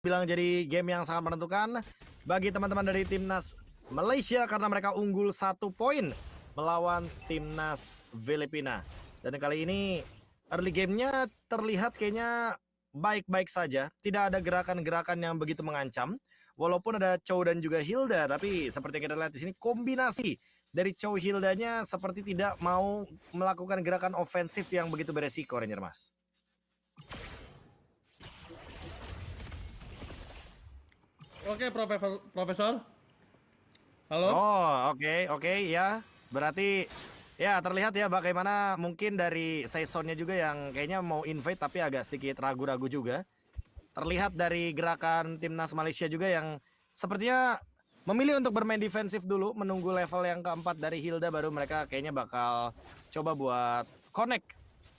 bilang jadi game yang sangat menentukan bagi teman-teman dari timnas Malaysia karena mereka unggul 1 poin melawan timnas Filipina. Dan kali ini early gamenya terlihat kayaknya baik-baik saja, tidak ada gerakan-gerakan yang begitu mengancam. Walaupun ada Chow dan juga Hilda, tapi seperti yang kita lihat di sini kombinasi dari Chow Hildanya seperti tidak mau melakukan gerakan ofensif yang begitu beresiko, Ranger Mas. Oke, Profesor. Halo? Oh, oke, ya. Berarti ya terlihat ya bagaimana mungkin dari Saisonnya juga yang kayaknya mau invade tapi agak sedikit ragu-ragu juga. Terlihat dari gerakan timnas Malaysia juga yang sepertinya memilih untuk bermain defensif dulu, menunggu level yang keempat dari Hilda baru mereka kayaknya bakal coba buat connect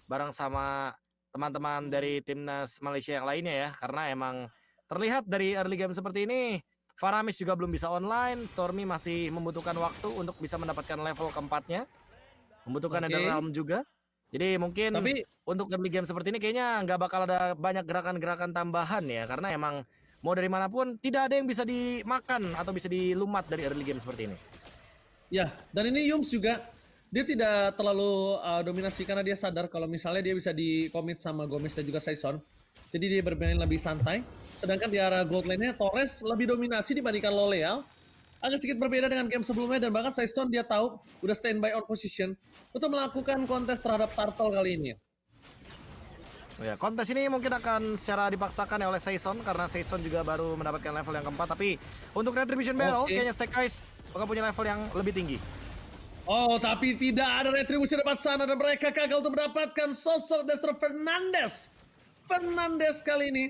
bareng sama teman-teman dari timnas Malaysia yang lainnya ya, karena emang terlihat dari early game seperti ini Faramis juga belum bisa online, Stormy masih membutuhkan waktu untuk bisa mendapatkan level keempatnya, membutuhkan Nether Realm juga. Jadi mungkin untuk early game seperti ini kayaknya nggak bakal ada banyak gerakan-gerakan tambahan ya, karena emang mau dari manapun tidak ada yang bisa dimakan atau bisa dilumat dari early game seperti ini. Ya, dan ini Yums juga dia tidak terlalu dominasi karena dia sadar kalau misalnya dia bisa di-commit sama Gomez dan juga Saison. Jadi dia bermain lebih santai. Sedangkan di arah gold lane-nya Torres lebih dominasi dibandingkan Loleal. Agak sedikit berbeda dengan game sebelumnya dan bahkan Saison dia tahu udah standby on position untuk melakukan kontes terhadap Turtle kali ini. Ya, kontes ini mungkin akan secara dipaksakan oleh Saison karena Saison juga baru mendapatkan level yang keempat. Tapi untuk Retribution Barrel kayaknya Sekais bakal punya level yang lebih tinggi. Oh, tapi tidak ada retribusi depan sana dan mereka gagal untuk mendapatkan sosok Destro Fernandes. Fernandes kali ini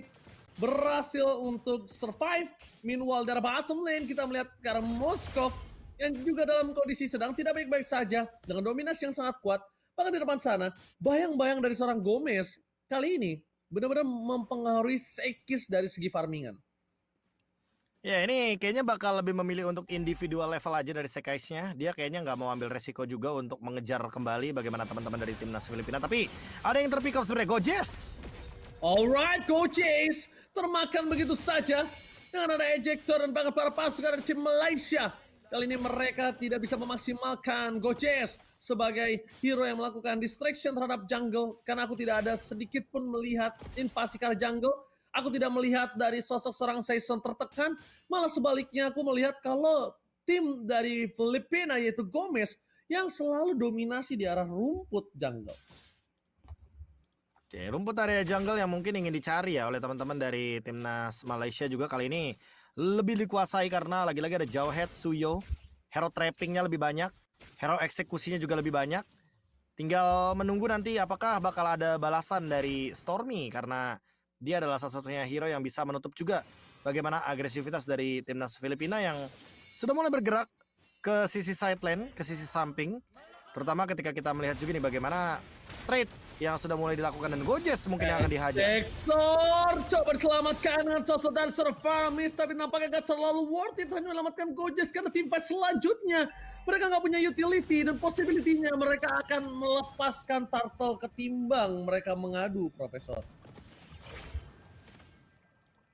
berhasil untuk survive. Meanwhile dari bottom lane kita melihat ke arah Moskov yang juga dalam kondisi sedang tidak baik-baik saja dengan dominasi yang sangat kuat. Bahkan di depan sana, bayang-bayang dari seorang Gomez kali ini benar-benar mempengaruhi Sekis dari segi farmingan. Ya ini kayaknya bakal lebih memilih untuk individual level aja dari Sekaisnya. Dia kayaknya nggak mau ambil resiko juga untuk mengejar kembali bagaimana teman-teman dari timnas Filipina. Tapi ada yang terpick up sebenarnya, Gojes. Alright, Gojes termakan begitu saja dengan ada ejector dan bahkan para pasukan dari tim Malaysia. Kali ini mereka tidak bisa memaksimalkan Gojes sebagai hero yang melakukan distraction terhadap jungle karena aku tidak ada sedikit pun melihat invasi ke arah jungle. Aku tidak melihat dari sosok seorang Saison tertekan, malah sebaliknya aku melihat kalau tim dari Filipina yaitu Gomez yang selalu dominasi di arah rumput jungle. Oke, rumput area jungle yang mungkin ingin dicari ya oleh teman-teman dari timnas Malaysia juga kali ini lebih dikuasai karena lagi-lagi ada Jawhead, Suyo, hero trappingnya lebih banyak, hero eksekusinya juga lebih banyak. Tinggal menunggu nanti apakah bakal ada balasan dari Stormy karena dia adalah salah satunya hero yang bisa menutup juga bagaimana agresivitas dari timnas Filipina yang sudah mulai bergerak ke sisi side lane, ke sisi samping. Terutama ketika kita melihat juga nih bagaimana trade yang sudah mulai dilakukan dan Gojes mungkin yang akan dihajar. Sektor coba diselamatkan dengan sosok dari Faramis, tapi nampaknya gak terlalu worth it hanya menyelamatkan Gojes karena tim fight selanjutnya mereka nggak punya utility dan possibility-nya mereka akan melepaskan Turtle ketimbang mereka mengadu, Profesor.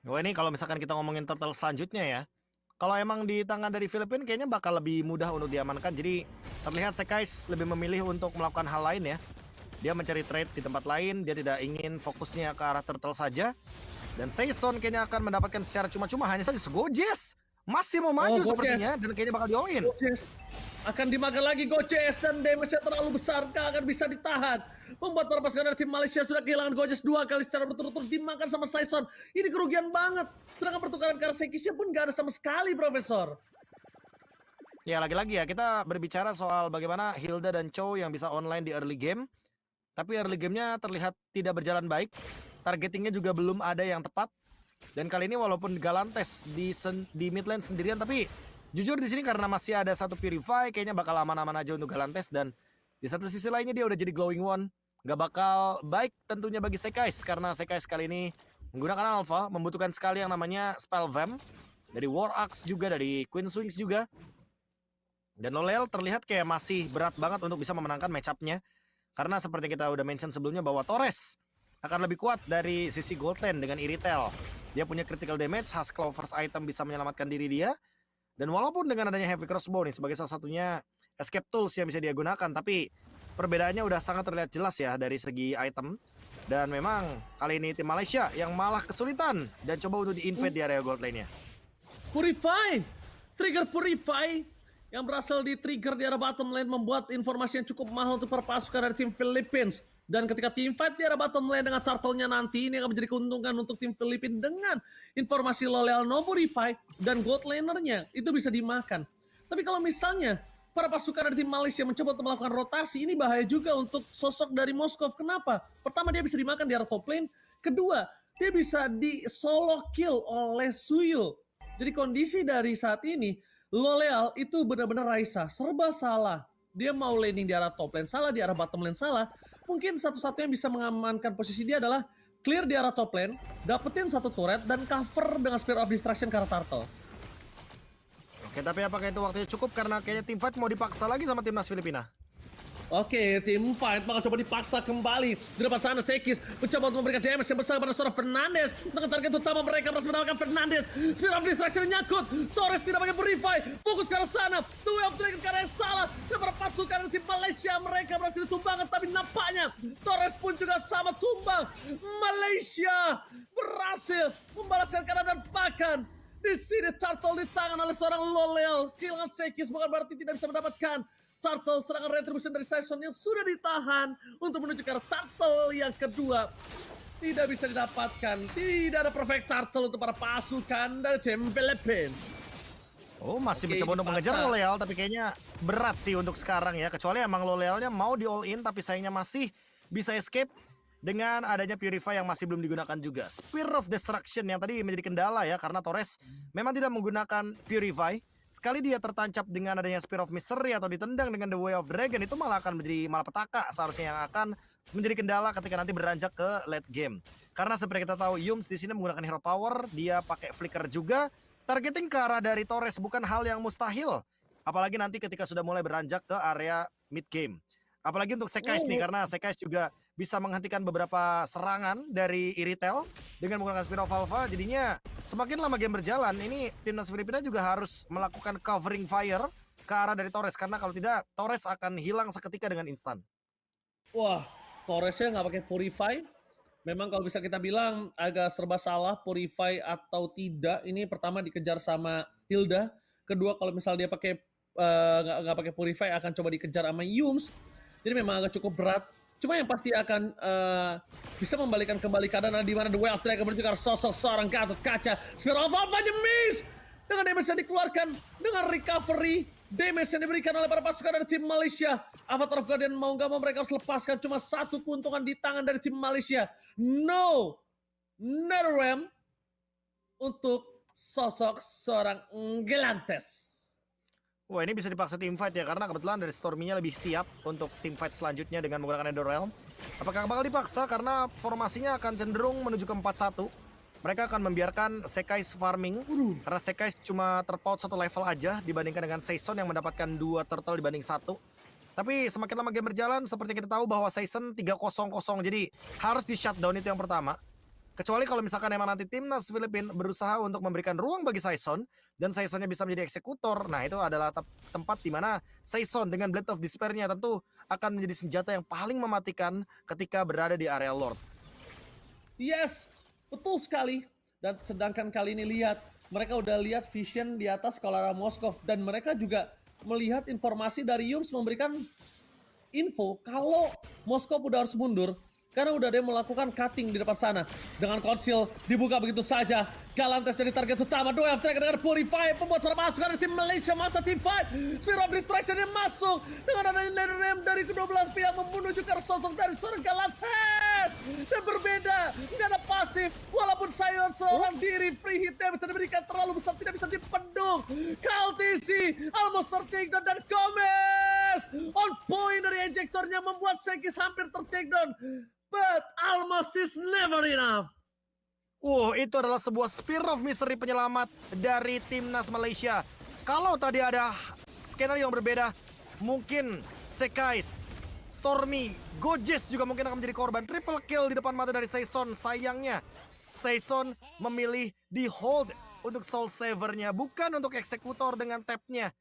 Wah ini kalau misalkan kita ngomongin Turtle selanjutnya ya, kalau emang di tangan dari Filipina kayaknya bakal lebih mudah untuk diamankan. Jadi terlihat Sekais lebih memilih untuk melakukan hal lain ya. Dia mencari trade di tempat lain, dia tidak ingin fokusnya ke arah Turtle saja. Dan Saison kayaknya akan mendapatkan secara cuma-cuma hanya saja Gojes. Masih mau maju sepertinya dan kayaknya bakal di-all-in. Akan dimakan lagi Gojes dan damage-nya terlalu besar, gak akan bisa ditahan. Membuat para pasukan dari tim Malaysia sudah kehilangan Gojes 2 kali secara berturut-turut dimakan sama Saison. Ini kerugian banget. Sedangkan pertukaran Karsekisnya pun gak ada sama sekali, Profesor. Ya lagi-lagi ya kita berbicara soal bagaimana Hilda dan Chow yang bisa online di early game. Tapi early game-nya terlihat tidak berjalan baik. Targetingnya juga belum ada yang tepat. Dan kali ini walaupun Galantes di mid lane sendirian, tapi jujur di sini karena masih ada satu Purify, kayaknya bakal aman-aman aja untuk Galantes. Dan di satu sisi lainnya dia udah jadi Glowing One. Gak bakal baik tentunya bagi Sekais, karena Sekais kali ini menggunakan Alpha, membutuhkan sekali yang namanya Spell Vamp. Dari War Axe juga, dari Queen Swings juga. Dan Loleal terlihat kayak masih berat banget untuk bisa memenangkan match-up-nya. Karena seperti kita udah mention sebelumnya bahwa Torres akan lebih kuat dari sisi gold lane dengan Iritel. Dia punya critical damage, Husk Clover's item bisa menyelamatkan diri dia. Dan walaupun dengan adanya Heavy Crossbow nih sebagai salah satunya escape tools yang bisa dia gunakan, tapi perbedaannya udah sangat terlihat jelas ya dari segi item. Dan memang kali ini tim Malaysia yang malah kesulitan dan coba untuk di-invade di area gold lane-nya. Purify! Trigger Purify yang berasal di trigger di arah bottom lane membuat informasi yang cukup mahal untuk para pasukan dari tim Philippines. Dan ketika team fight di arah bottom lane dengan turtle-nya nanti, ini akan menjadi keuntungan untuk tim Philippines dengan informasi Loleal no Purify dan gold laner-nya itu bisa dimakan. Tapi kalau misalnya para pasukan dari tim Malaysia mencoba untuk melakukan rotasi, ini bahaya juga untuk sosok dari Moskov. Kenapa? Pertama, dia bisa dimakan di arah top lane. Kedua, dia bisa di solo kill oleh Suyo. Jadi kondisi dari saat ini, Loleal itu benar-benar Raisa, serba salah. Dia mau laning di arah top lane salah, di arah bottom lane salah. Mungkin satu-satunya yang bisa mengamankan posisi dia adalah clear di arah top lane, dapetin satu turret, dan cover dengan Spear of Destruction ke arah Turtle. Oke, tapi apakah itu waktunya cukup? Karena kayaknya tim fight mau dipaksa lagi sama timnas Filipina. Oke, tim fight bakal coba dipaksa kembali. Di depan sana Sekis mencoba untuk memberikan damage yang besar kepada seorang Fernandes. Dengan target utama mereka berhasil mendapatkan Fernandes. Spear of Destruction nyangkut. Torres tidak pakai Purify. Fokus ke arah sana. Two of Dragon ke arah yang salah. Dan para pasukan dari tim Malaysia mereka berhasil ditumbangkan. Tapi nampaknya Torres pun juga sama tumbang. Malaysia berhasil membalaskan keadaan dan bahkan di sini Turtle di tangan oleh seorang Loleal. Kehilangan Sekis bukan berarti tidak bisa mendapatkan Turtle, serangan retribution dari Saison yang sudah ditahan untuk menuju ke arah Turtle yang kedua. Tidak bisa didapatkan. Tidak ada perfect Turtle untuk para pasukan dari tim Philippines. Oh, masih Oke, mencoba untuk mengejar dipaksa. Loleal, tapi kayaknya berat sih untuk sekarang ya. Kecuali emang Lolealnya mau di all in, tapi sayangnya masih bisa escape dengan adanya Purify yang masih belum digunakan juga. Spear of Destruction yang tadi menjadi kendala ya, karena Torres memang tidak menggunakan Purify. Sekali dia tertancap dengan adanya Spear of Misery atau ditendang dengan The Way of Dragon, itu malah akan menjadi malapetaka seharusnya yang akan menjadi kendala ketika nanti beranjak ke late game. Karena seperti kita tahu, Yums di sini menggunakan hero power, dia pakai flicker juga. Targeting ke arah dari Torres bukan hal yang mustahil. Apalagi nanti ketika sudah mulai beranjak ke area mid game. Apalagi untuk Sekais nih, karena Sekais juga bisa menghentikan beberapa serangan dari Iritel dengan menggunakan Spear of Alpha. Jadinya semakin lama game berjalan, ini timnas Filipina juga harus melakukan covering fire ke arah dari Torres. Karena kalau tidak, Torres akan hilang seketika dengan instan. Wah, Torresnya nggak pakai Purify. Memang kalau bisa kita bilang agak serba salah Purify atau tidak. Ini pertama dikejar sama Hilda. Kedua kalau misal dia pakai nggak pakai Purify akan coba dikejar sama Yums. Jadi memang agak cukup berat. Cuma yang pasti akan bisa membalikan kembali keadaan di mana The Way of Dragon menuju ke sosok seorang Gatot Kaca. Spear of Alpha miss! Dengan damage yang dikeluarkan, dengan recovery, damage yang diberikan oleh para pasukan dari tim Malaysia. Avatar of Guardian mau nggak mau mereka harus lepaskan cuma satu keuntungan di tangan dari tim Malaysia. No! Netherrealm untuk sosok seorang Gelantes. Wah, ini bisa dipaksa tim fight ya, karena kebetulan dari Stormy-nya lebih siap untuk tim fight selanjutnya dengan menggunakan Netherrealm. Apakah bakal dipaksa? Karena formasinya akan cenderung menuju ke 4-1. Mereka akan membiarkan Sekais farming, karena Sekais cuma terpaut satu level aja dibandingkan dengan Saison yang mendapatkan 2 turtle dibanding 1. Tapi semakin lama game berjalan, seperti kita tahu bahwa Saison 3-0-0, jadi harus di shutdown itu yang pertama. Kecuali kalau misalkan emang nanti timnas Filipina berusaha untuk memberikan ruang bagi Saison dan Saisonnya bisa menjadi eksekutor. Nah, itu adalah tempat di mana Saison dengan Blade of Despair-nya tentu akan menjadi senjata yang paling mematikan ketika berada di area Lord. Yes, betul sekali. Dan sedangkan kali ini lihat, mereka udah lihat vision di atas Kolara Moskov dan mereka juga melihat informasi dari Yums memberikan info kalau Moskov udah harus mundur. Karena udah ada yang melakukan cutting di depan sana. Dengan konsil dibuka begitu saja. Galantes jadi target utama. Dua Dragon dengan Purify. Pembuat suara masuk dari tim Malaysia. Masa tim fight. Spear of Destruction yang masuk. Dengan adanya Netherrealm dari kedua belah pihak. Menuju ke sosok dari seorang Galantes. Dan berbeda. Nggak ada pasif. Walaupun Sion seorang diri. Free hit yang bisa diberikan terlalu besar. Tidak bisa dipendung. Kaltisi. Almost tertakedown dan Gomez. On point dari ejektornya. Membuat Sekis hampir tertakedown. But almost is never enough. Itu adalah sebuah Spear of Misery penyelamat dari timnas Malaysia. Kalau tadi ada skenario yang berbeda, mungkin Sekais, Stormy, Gojes juga mungkin akan menjadi korban. Triple kill di depan mata dari Saison. Sayangnya, Saison memilih di hold untuk Soul Saver-nya, bukan untuk eksekutor dengan tap-nya.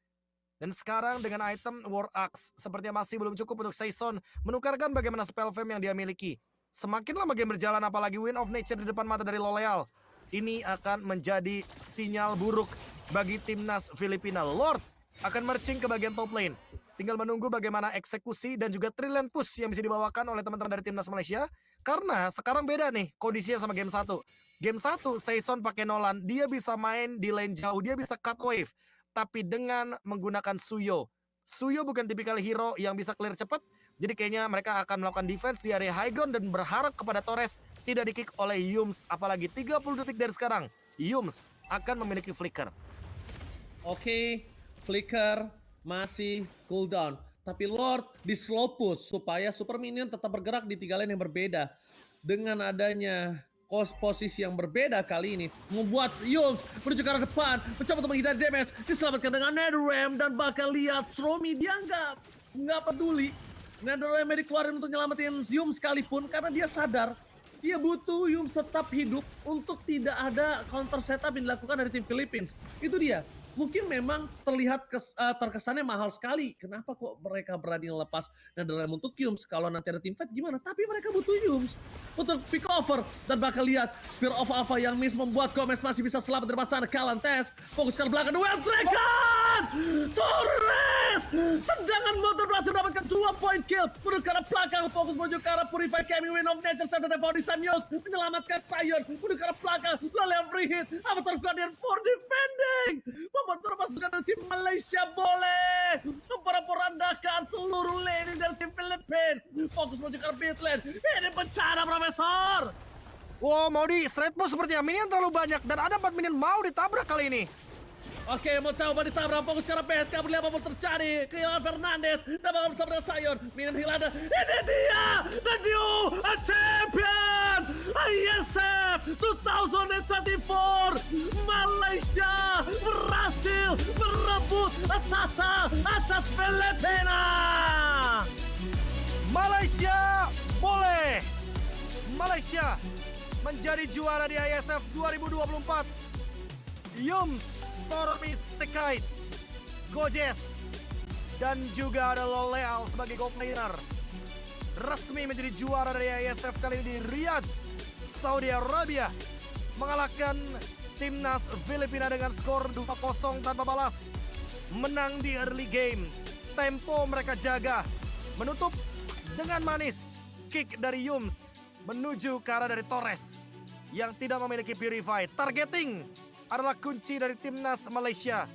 Dan sekarang dengan item War Axe, sepertinya masih belum cukup untuk Saison menukarkan bagaimana spell fame yang dia miliki. Semakin lama game berjalan, apalagi Wind of Nature di depan mata dari L'Oreal, ini akan menjadi sinyal buruk bagi timnas Filipina. Lord akan marching ke bagian top lane. Tinggal menunggu bagaimana eksekusi dan juga trillion push yang bisa dibawakan oleh teman-teman dari timnas Malaysia. Karena sekarang beda nih kondisinya sama game 1. Game 1, Saison pakai Nolan, dia bisa main di lane jauh, dia bisa cut wave. Tapi dengan menggunakan Suyo. Suyo bukan tipikal hero yang bisa clear cepat. Jadi kayaknya mereka akan melakukan defense di area high ground dan berharap kepada Torres tidak di-kick oleh Yums. Apalagi 30 detik dari sekarang, Yums akan memiliki flicker. Oke, flicker masih cooldown. Tapi Lord di slow push supaya super minion tetap bergerak di 3 lane yang berbeda. Dengan adanya posisi yang berbeda kali ini membuat Yums menuju ke arah depan, mencoba untuk menghindari damage, diselamatkan dengan Netherrealm dan bakal lihat Stromy dia nggak peduli. Netherrealm dikeluarin untuk nyelamatin Yums sekalipun karena dia sadar dia butuh Yums tetap hidup untuk tidak ada counter setup yang dilakukan dari tim Philippines. Itu dia. Mungkin memang terlihat terkesannya mahal sekali. Kenapa kok mereka berani lepas Netherrealm untuk Yums? Kalau nanti ada team fight gimana? Tapi mereka butuh Yums untuk pick over. Dan bakal lihat Spear of Alpha yang miss membuat Gomez masih bisa selamat dari pasangan Kalantes. Fokus ke belakang. Web Dragon! Torres! Tendangan motor berhasil mendapatkan 2 point kill. Menuju ke arah belakang. Fokus menuju ke arah Purify Coming Wind of Nature. Sampai for this time Yus menyelamatkan Sion. Menuju ke arah belakang. Lalu yang free hit. Avatar Guardian for defending. Membuat pasukan dari tim Malaysia boleh memporak-porandakan seluruh lane dari tim Filipina. Fokus menuju ke mid lane. Ini bencana, Profesor. Wow, mau di straight push sepertinya. Minion terlalu banyak dan ada 4 minion mau ditabrak kali ini. Oke, mau coba ditabrak, fokus ke arah PSK, beli apapun terjadi. Kehilangan Fernandes, dan bakal bersama dengan Sion. Minion Hilada, ini dia, the new champion, ISF 2024. Malaysia berhasil merebut tahta atas Filipina. Malaysia boleh. Malaysia menjadi juara di ISF 2024. Yums, Stormy Sekais, Gojes, dan juga ada L'Oreal sebagai gold laner. Resmi menjadi juara dari ISF kali ini di Riyadh, Saudi Arabia. Mengalahkan timnas Filipina dengan skor 2-0 tanpa balas. Menang di early game. Tempo mereka jaga. Menutup dengan manis. Kick dari Yums menuju ke arah dari Torres yang tidak memiliki Purify. Targeting adalah kunci dari timnas Malaysia.